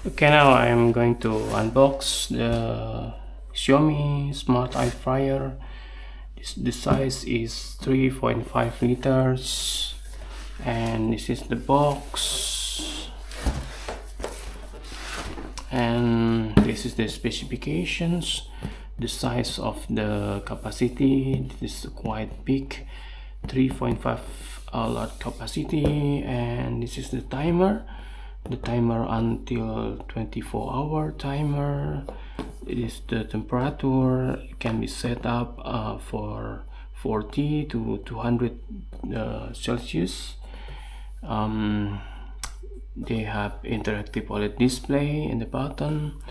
Okay, now I'm going to unbox the Xiaomi smart air fryer. The size is 3.5 liters, and this is the box, and this is the specifications. The size of the capacity, this is quite big, 3.5 large capacity, and this is the timer until 24-hour timer. It is the temperature can be set up for 40 to 200 Celsius. They have interactive OLED display in the bottom,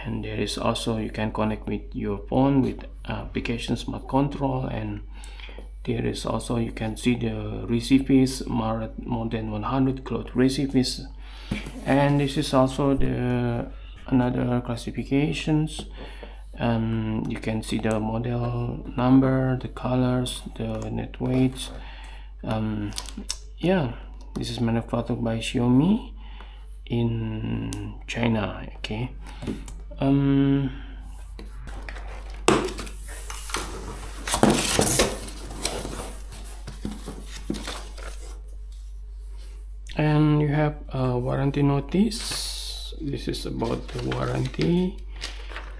and there is also you can connect with your phone with application smart control, and there is also you can see the recipes, more than 100 cloth recipes. And this is also the another classifications. You can see the model number, the colors, the net weight. Yeah, this is manufactured by Xiaomi in China. Okay. And you have a warranty notice. This is about the warranty.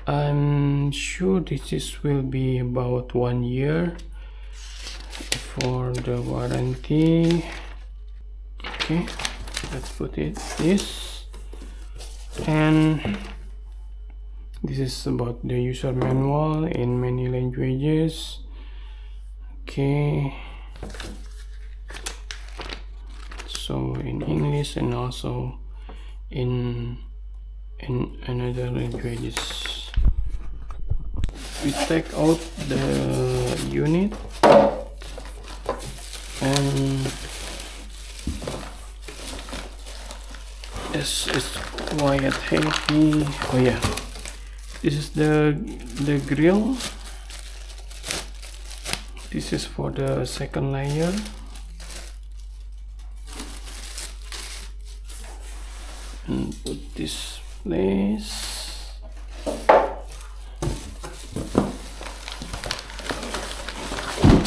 I'm sure this will be about 1 year for the warranty. Okay, let's put it this, and this is about the user manual in many languages. Okay, so in English and also in another languages. We take out the unit, and it's quite heavy. Oh yeah, this is the grill. This is for the second layer. And put this place.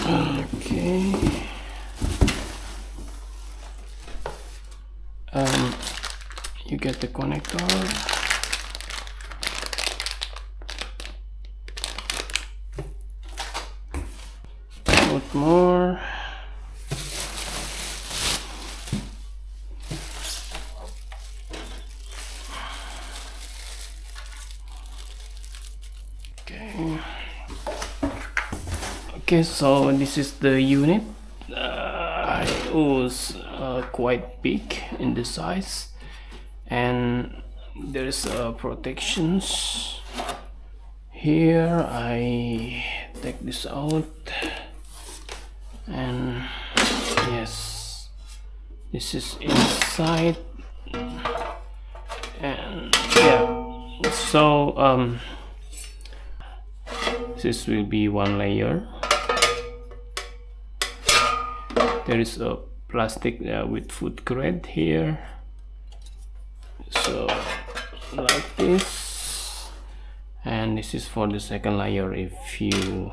Okay. You get the connector. Put more. Okay, so this is the unit. It was quite big in the size, and there is protections here. I take this out, and yes, this is inside, and yeah, so this will be one layer. There is a plastic with food grade here, so like this, and this is for the second layer if you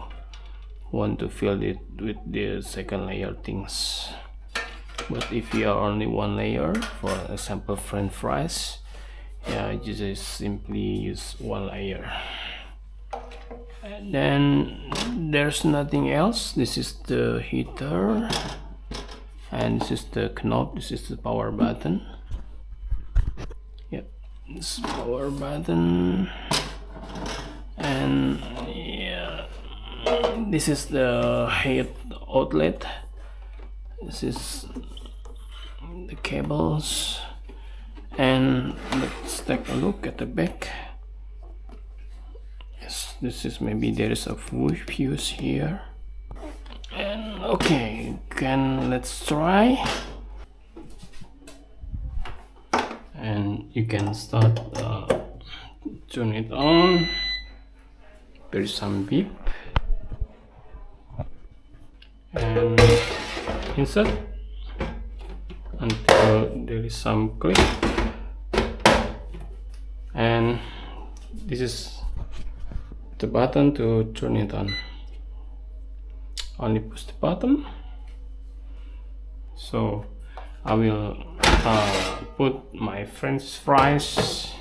want to fill it with the second layer things. But if you are only one layer, for example french fries, yeah, you just simply use one layer. And then there's nothing else. This is the heater, and this is the knob. This is the power button. Yep, this power button, and yeah, this is the heat outlet. This is the cables, and let's take a look at the back. Yes, this is maybe there is a fuse here. And okay, let's try, and you can start turn it on. There is some beep, and insert until there is some click. and this is the button to turn it on. Only push the button. So I will put my French fries.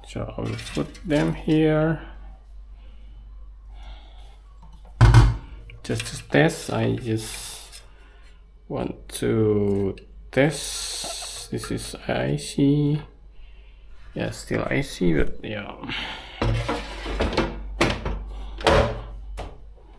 So I will put them here just to test. I just want to test. This is icy. Yeah, still icy, but yeah.